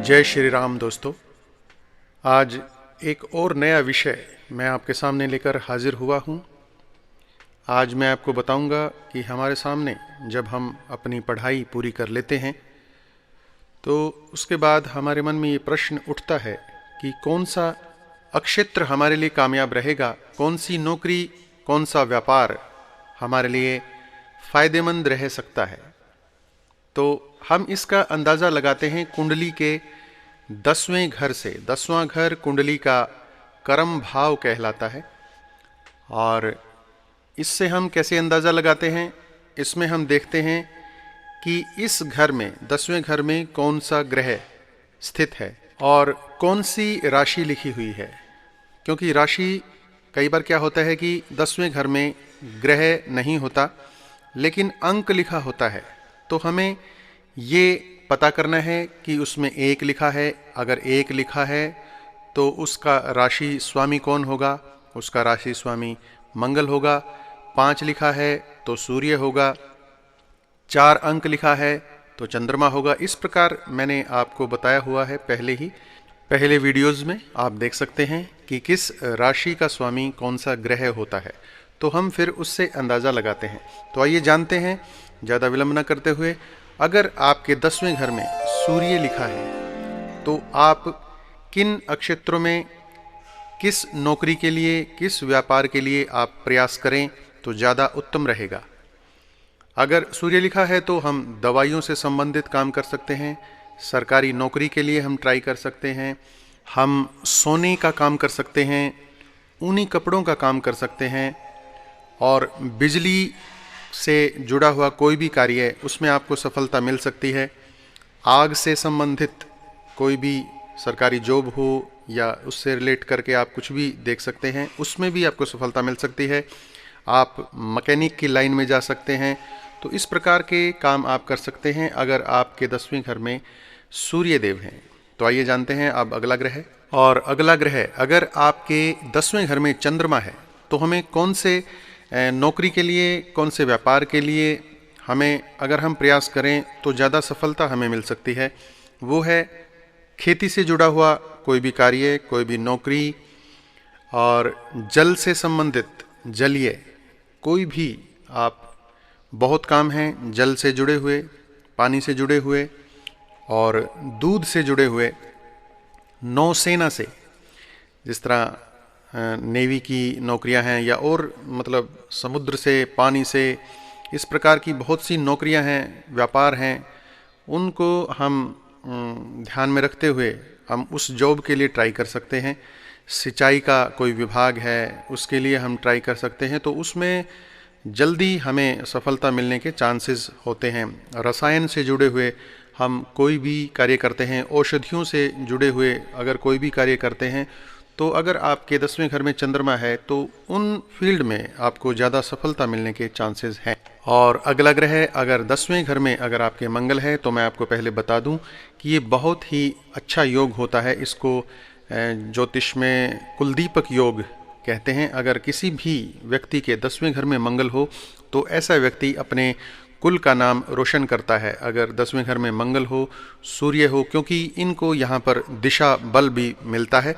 जय श्री राम दोस्तों। आज एक और नया विषय मैं आपके सामने लेकर हाजिर हुआ हूँ। आज मैं आपको बताऊंगा कि हमारे सामने जब हम अपनी पढ़ाई पूरी कर लेते हैं तो उसके बाद हमारे मन में ये प्रश्न उठता है कि कौन सा अक्षेत्र हमारे लिए कामयाब रहेगा, कौन सी नौकरी, कौन सा व्यापार हमारे लिए फ़ायदेमंद रह सकता है। तो हम इसका अंदाज़ा लगाते हैं कुंडली के 10वें घर से। 10वां घर कुंडली का कर्म भाव कहलाता है और इससे हम कैसे अंदाज़ा लगाते हैं, इसमें हम देखते हैं कि इस घर में 10वें घर में कौन सा ग्रह स्थित है और कौन सी राशि लिखी हुई है। क्योंकि राशि कई बार क्या होता है कि 10वें घर में ग्रह नहीं होता लेकिन अंक लिखा होता है, तो हमें ये पता करना है कि उसमें 1 लिखा है। अगर 1 लिखा है तो उसका राशि स्वामी कौन होगा, उसका राशि स्वामी मंगल होगा। 5 लिखा है तो सूर्य होगा। 4 अंक लिखा है तो चंद्रमा होगा। इस प्रकार मैंने आपको बताया हुआ है पहले वीडियोज़ में। आप देख सकते हैं कि किस राशि का स्वामी कौन सा ग्रह होता है, तो हम फिर उससे अंदाज़ा लगाते हैं। तो आइए जानते हैं, ज़्यादा विलंब न करते हुए। अगर आपके 10वें घर में सूर्य लिखा है तो आप किन नक्षत्रों में किस नौकरी के लिए, किस व्यापार के लिए आप प्रयास करें तो ज़्यादा उत्तम रहेगा। अगर सूर्य लिखा है तो हम दवाइयों से संबंधित काम कर सकते हैं, सरकारी नौकरी के लिए हम ट्राई कर सकते हैं, हम सोने का काम कर सकते हैं, ऊनी कपड़ों का काम कर सकते हैं और बिजली से जुड़ा हुआ कोई भी कार्य उसमें आपको सफलता मिल सकती है। आग से संबंधित कोई भी सरकारी जॉब हो या उससे रिलेट करके आप कुछ भी देख सकते हैं, उसमें भी आपको सफलता मिल सकती है। आप मैकेनिक की लाइन में जा सकते हैं। तो इस प्रकार के काम आप कर सकते हैं अगर आपके 10वें घर में सूर्य देव हैं। तो आइए जानते हैं अब अगला ग्रह। और अगला ग्रह अगर आपके 10वें घर में चंद्रमा है तो हमें कौन से नौकरी के लिए, कौन से व्यापार के लिए हमें अगर हम प्रयास करें तो ज़्यादा सफलता हमें मिल सकती है, वो है खेती से जुड़ा हुआ कोई भी कार्य, कोई भी नौकरी और जल से संबंधित जलीय कोई भी आप बहुत काम हैं जल से जुड़े हुए, पानी से जुड़े हुए और दूध से जुड़े हुए। नौसेना से, जिस तरह नेवी की नौकरियां हैं या और मतलब समुद्र से, पानी से, इस प्रकार की बहुत सी नौकरियां हैं, व्यापार हैं, उनको हम ध्यान में रखते हुए हम उस जॉब के लिए ट्राई कर सकते हैं। सिंचाई का कोई विभाग है उसके लिए हम ट्राई कर सकते हैं, तो उसमें जल्दी हमें सफलता मिलने के चांसेस होते हैं। रसायन से जुड़े हुए हम कोई भी कार्य करते हैं, औषधियों से जुड़े हुए अगर कोई भी कार्य करते हैं, तो अगर आपके 10वें घर में चंद्रमा है तो उन फील्ड में आपको ज़्यादा सफलता मिलने के चांसेस हैं। और अगला ग्रह अगर 10वें घर में अगर आपके मंगल है तो मैं आपको पहले बता दूं कि ये बहुत ही अच्छा योग होता है। इसको ज्योतिष में कुलदीपक योग कहते हैं। अगर किसी भी व्यक्ति के 10वें घर में मंगल हो तो ऐसा व्यक्ति अपने कुल का नाम रोशन करता है। अगर 10वें घर में मंगल हो, सूर्य हो, क्योंकि इनको यहाँ पर दिशा बल भी मिलता है।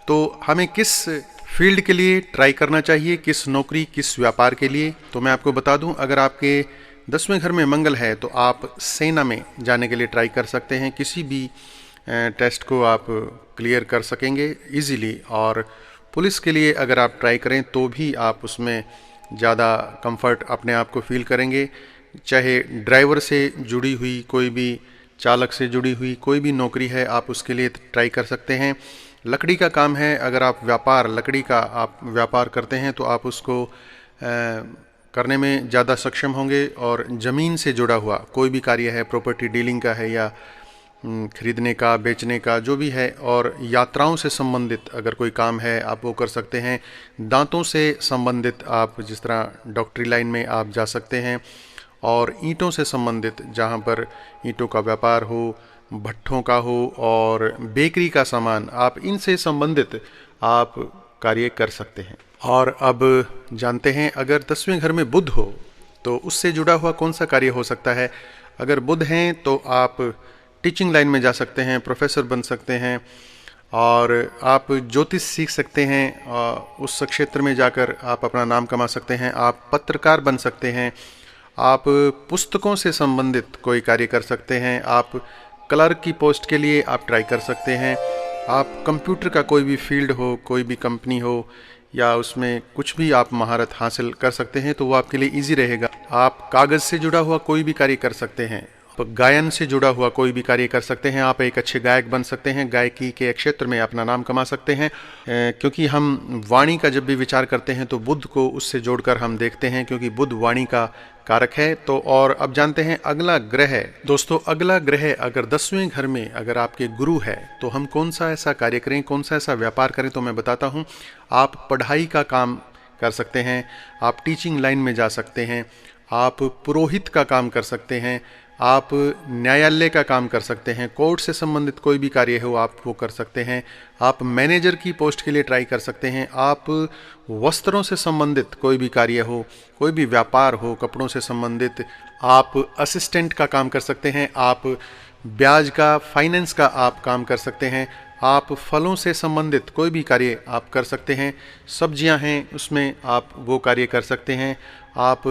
तो हमें किस फील्ड के लिए ट्राई करना चाहिए, किस नौकरी, किस व्यापार के लिए, तो मैं आपको बता दूं अगर आपके 10वें घर में मंगल है तो आप सेना में जाने के लिए ट्राई कर सकते हैं। किसी भी टेस्ट को आप क्लियर कर सकेंगे इजीली। और पुलिस के लिए अगर आप ट्राई करें तो भी आप उसमें ज़्यादा कंफर्ट अपने आप को फील करेंगे। चाहे ड्राइवर से जुड़ी हुई कोई भी, चालक से जुड़ी हुई कोई भी नौकरी है, आप उसके लिए ट्राई कर सकते हैं। लकड़ी का काम है, अगर आप लकड़ी का आप व्यापार करते हैं तो आप उसको करने में ज़्यादा सक्षम होंगे। और ज़मीन से जुड़ा हुआ कोई भी कार्य है, प्रॉपर्टी डीलिंग का है या खरीदने का, बेचने का, जो भी है, और यात्राओं से संबंधित अगर कोई काम है आप वो कर सकते हैं। दांतों से संबंधित आप जिस तरह डॉक्टरी लाइन में आप जा सकते हैं। और ईंटों से संबंधित जहाँ पर ईंटों का व्यापार हो, भट्ठों का हो और बेकरी का सामान, आप इनसे संबंधित आप कार्य कर सकते हैं। और अब जानते हैं अगर 10वें घर में बुध हो तो उससे जुड़ा हुआ कौन सा कार्य हो सकता है। अगर बुध हैं तो आप टीचिंग लाइन में जा सकते हैं, प्रोफेसर बन सकते हैं, और आप ज्योतिष सीख सकते हैं, उस क्षेत्र में जाकर आप अपना नाम कमा सकते हैं। आप पत्रकार बन सकते हैं, आप पुस्तकों से संबंधित कोई कार्य कर सकते हैं, आप क्लर्क की पोस्ट के लिए आप ट्राई कर सकते हैं, आप कंप्यूटर का कोई भी फील्ड हो, कोई भी कंपनी हो, या उसमें कुछ भी आप महारत हासिल कर सकते हैं तो वो आपके लिए इजी रहेगा। आप कागज़ से जुड़ा हुआ कोई भी कार्य कर सकते हैं, गायन से जुड़ा हुआ कोई भी कार्य कर सकते हैं, आप एक अच्छे गायक बन सकते हैं, गायकी के क्षेत्र में अपना नाम कमा सकते हैं। क्योंकि हम वाणी का जब भी विचार करते हैं तो बुद्ध को उससे जोड़कर हम देखते हैं, क्योंकि बुद्ध वाणी का कारक है। तो और अब जानते हैं अगला ग्रह। दोस्तों, अगला ग्रह अगर 10वें घर में अगर आपके गुरु है तो हम कौन सा ऐसा कार्य करें, कौन सा ऐसा व्यापार करें, तो मैं बताता हूँ। आप पढ़ाई का काम कर सकते हैं, आप टीचिंग लाइन में जा सकते हैं, आप पुरोहित का काम कर सकते हैं, आप न्यायालय का काम कर सकते हैं, कोर्ट से संबंधित कोई भी कार्य हो आप वो कर सकते हैं, आप मैनेजर की पोस्ट के लिए ट्राई कर सकते हैं, आप वस्त्रों से संबंधित कोई भी कार्य हो, कोई भी व्यापार हो कपड़ों से संबंधित, आप असिस्टेंट का काम कर सकते हैं, आप ब्याज का, फाइनेंस का आप काम कर सकते हैं, आप फलों से संबंधित कोई भी कार्य आप कर सकते हैं, सब्जियां हैं उसमें आप वो कार्य कर सकते हैं, आप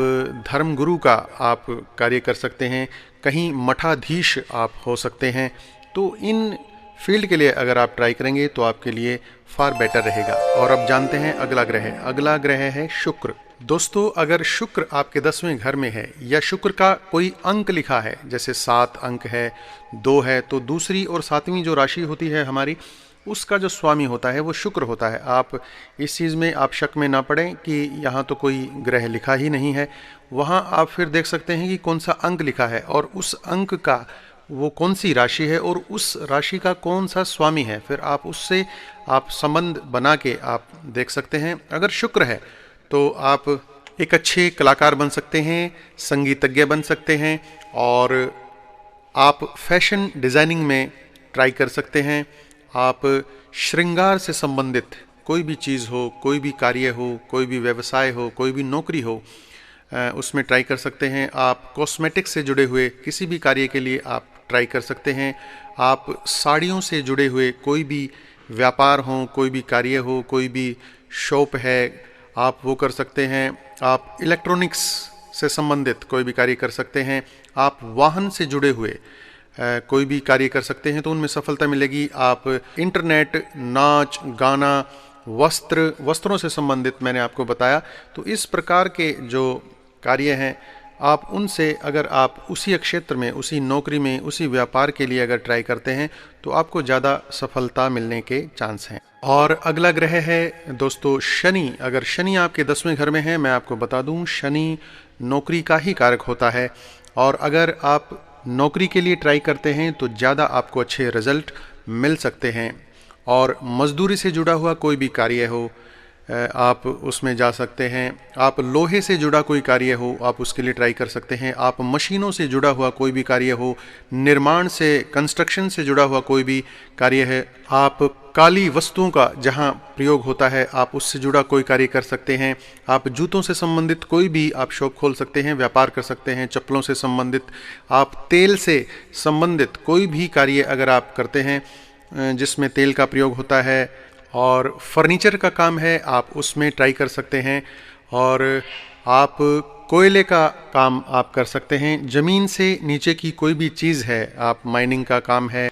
धर्मगुरु का आप कार्य कर सकते हैं, कहीं मठाधीश आप हो सकते हैं। तो इन फील्ड के लिए अगर आप ट्राई करेंगे तो आपके लिए फार बेटर रहेगा। और अब जानते हैं अगला ग्रह है शुक्र। दोस्तों, अगर शुक्र आपके 10वें घर में है या शुक्र का कोई अंक लिखा है, जैसे 7 अंक है, 2 है, तो दूसरी और 7वीं जो राशि होती है हमारी, उसका जो स्वामी होता है वो शुक्र होता है। आप इस चीज़ में आप शक में ना पड़ें कि यहाँ तो कोई ग्रह लिखा ही नहीं है। वहाँ आप फिर देख सकते हैं कि कौन सा अंक लिखा है और उस अंक का वो कौन सी राशि है और उस राशि का कौन सा स्वामी है, फिर आप उससे आप संबंध बना के आप देख सकते हैं। अगर शुक्र है तो आप एक अच्छे कलाकार बन सकते हैं, संगीतज्ञ बन सकते हैं, और आप फैशन डिज़ाइनिंग में ट्राई कर सकते हैं। आप श्रृंगार से संबंधित कोई भी चीज़ हो, कोई भी कार्य हो, कोई भी व्यवसाय हो, कोई भी नौकरी हो, उसमें ट्राई कर सकते हैं। आप कॉस्मेटिक्स से जुड़े हुए किसी भी कार्य के लिए आप ट्राई कर सकते हैं। आप साड़ियों से जुड़े हुए कोई भी व्यापार हो, कोई भी कार्य हो, कोई भी शॉप है, आप वो कर सकते हैं। आप इलेक्ट्रॉनिक्स से संबंधित कोई भी कार्य कर सकते हैं। आप वाहन से जुड़े हुए कोई भी कार्य कर सकते हैं तो उनमें सफलता मिलेगी। आप इंटरनेट, नाच गाना, वस्त्रों से संबंधित मैंने आपको बताया। तो इस प्रकार के जो कार्य हैं आप उनसे अगर आप उसी क्षेत्र में, उसी नौकरी में, उसी व्यापार के लिए अगर ट्राई करते हैं तो आपको ज़्यादा सफलता मिलने के चांस हैं। और अगला ग्रह है दोस्तों शनि। अगर शनि आपके 10वें घर में है, मैं आपको बता दूं शनि नौकरी का ही कारक होता है, और अगर आप नौकरी के लिए ट्राई करते हैं तो ज़्यादा आपको अच्छे रिजल्ट मिल सकते हैं। और मजदूरी से जुड़ा हुआ कोई भी कार्य हो आप उसमें जा सकते हैं। आप लोहे से जुड़ा कोई कार्य हो आप उसके लिए ट्राई कर सकते हैं। आप मशीनों से जुड़ा हुआ कोई भी कार्य हो, निर्माण से, कंस्ट्रक्शन से जुड़ा हुआ कोई भी कार्य है, आप काली वस्तुओं का जहां प्रयोग होता है आप उससे जुड़ा कोई कार्य कर सकते हैं। आप जूतों से संबंधित कोई भी आप शॉप खोल सकते हैं, व्यापार कर सकते हैं। चप्पलों से संबंधित, आप तेल से संबंधित कोई भी कार्य अगर आप करते हैं जिसमें तेल का प्रयोग होता है, और फर्नीचर का काम है आप उसमें ट्राई कर सकते हैं। और आप कोयले का काम आप कर सकते हैं। ज़मीन से नीचे की कोई भी चीज़ है, आप माइनिंग का काम है,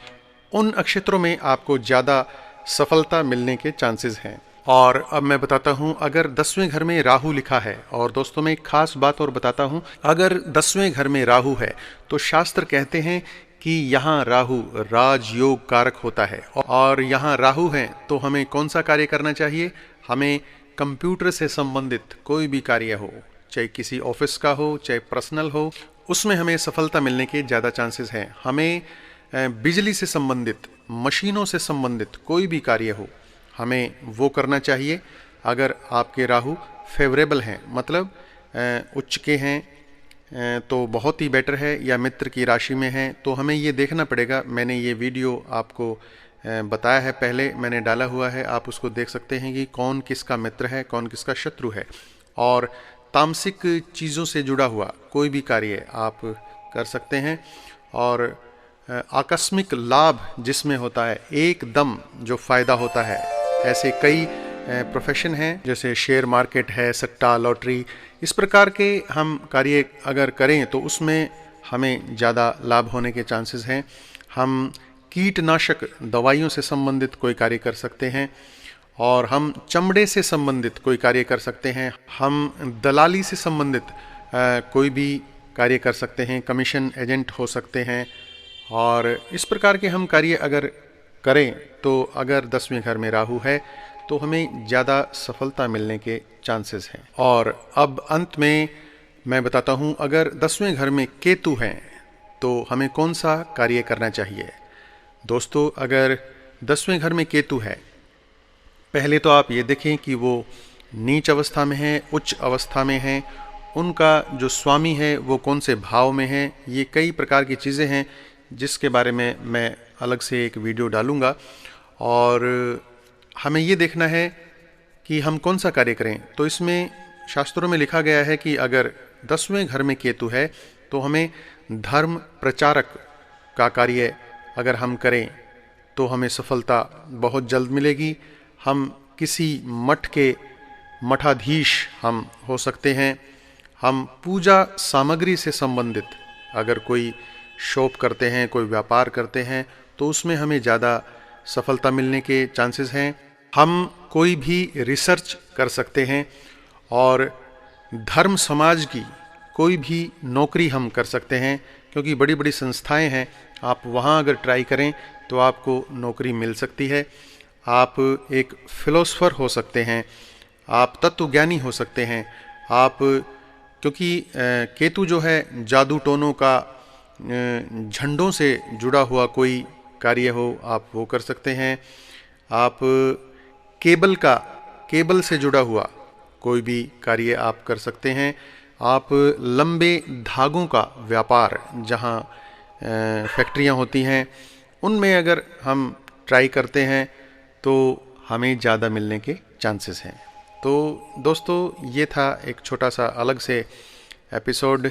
उन क्षेत्रों में आपको ज़्यादा सफलता मिलने के चांसेस हैं। और अब मैं बताता हूं, अगर 10वें घर में राहु लिखा है, और दोस्तों मैं एक खास बात और बताता हूं, अगर 10वें घर में राहु है तो शास्त्र कहते हैं कि यहाँ राहु राजयोग कारक होता है। और यहाँ राहु है तो हमें कौन सा कार्य करना चाहिए? हमें कंप्यूटर से संबंधित कोई भी कार्य हो, चाहे किसी ऑफिस का हो, चाहे पर्सनल हो, उसमें हमें सफलता मिलने के ज़्यादा चांसेस हैं। हमें बिजली से संबंधित, मशीनों से संबंधित कोई भी कार्य हो, हमें वो करना चाहिए। अगर आपके राहु फेवरेबल हैं, मतलब उच्च के हैं, तो बहुत ही बेटर है, या मित्र की राशि में है तो हमें ये देखना पड़ेगा। मैंने ये वीडियो आपको बताया है, पहले मैंने डाला हुआ है, आप उसको देख सकते हैं कि कौन किसका मित्र है, कौन किसका शत्रु है। और तामसिक चीज़ों से जुड़ा हुआ कोई भी कार्य आप कर सकते हैं। और आकस्मिक लाभ जिसमें होता है, एकदम जो फ़ायदा होता है। ऐसे कई प्रोफेशन हैं, जैसे शेयर मार्केट है, सट्टा, लॉटरी, इस प्रकार के हम कार्य अगर करें तो उसमें हमें ज़्यादा लाभ होने के चांसेस हैं। हम कीटनाशक दवाइयों से संबंधित कोई कार्य कर सकते हैं, और हम चमड़े से संबंधित कोई कार्य कर सकते हैं। हम दलाली से संबंधित कोई भी कार्य कर सकते हैं, कमीशन एजेंट हो सकते हैं। और इस प्रकार के हम कार्य अगर करें तो अगर 10वें घर में राहु है तो हमें ज़्यादा सफलता मिलने के चांसेस हैं। और अब अंत में मैं बताता हूँ, अगर 10वें घर में केतु हैं तो हमें कौन सा कार्य करना चाहिए। दोस्तों, अगर 10वें घर में केतु है, पहले तो आप ये देखें कि वो नीच अवस्था में है, उच्च अवस्था में है, उनका जो स्वामी है वो कौन से भाव में है। ये कई प्रकार की चीज़ें हैं जिसके बारे में मैं अलग से एक वीडियो डालूँगा। और हमें ये देखना है कि हम कौन सा कार्य करें। तो इसमें शास्त्रों में लिखा गया है कि अगर 10वें घर में केतु है तो हमें धर्म प्रचारक का कार्य अगर हम करें तो हमें सफलता बहुत जल्द मिलेगी। हम किसी मठ के मठाधीश हम हो सकते हैं। हम पूजा सामग्री से संबंधित अगर कोई शॉप करते हैं, कोई व्यापार करते हैं, तो उसमें हमें ज़्यादा सफलता मिलने के चांसेस हैं। हम कोई भी रिसर्च कर सकते हैं, और धर्म समाज की कोई भी नौकरी हम कर सकते हैं, क्योंकि बड़ी बड़ी संस्थाएं हैं, आप वहाँ अगर ट्राई करें तो आपको नौकरी मिल सकती है। आप एक फिलोसफर हो सकते हैं, आप तत्वज्ञानी हो सकते हैं। आप, क्योंकि केतु जो है जादू टोनों का, झंडों से जुड़ा हुआ कोई कार्य हो आप वो कर सकते हैं। आप केबल से जुड़ा हुआ कोई भी कार्य आप कर सकते हैं। आप लंबे धागों का व्यापार, जहाँ फैक्ट्रियाँ होती हैं, उनमें अगर हम ट्राई करते हैं तो हमें ज़्यादा मिलने के चांसेस हैं। तो दोस्तों, ये था एक छोटा सा अलग से एपिसोड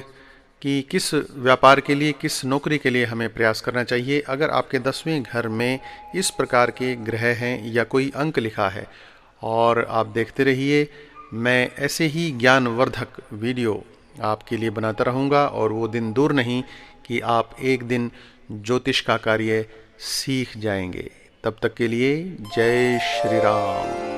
कि किस व्यापार के लिए, किस नौकरी के लिए हमें प्रयास करना चाहिए। अगर आपके 10वें घर में इस प्रकार के ग्रह हैं या कोई अंक लिखा है, और आप देखते रहिए, मैं ऐसे ही ज्ञानवर्धक वीडियो आपके लिए बनाता रहूँगा, और वो दिन दूर नहीं कि आप एक दिन ज्योतिष का कार्य सीख जाएंगे। तब तक के लिए जय श्री राम।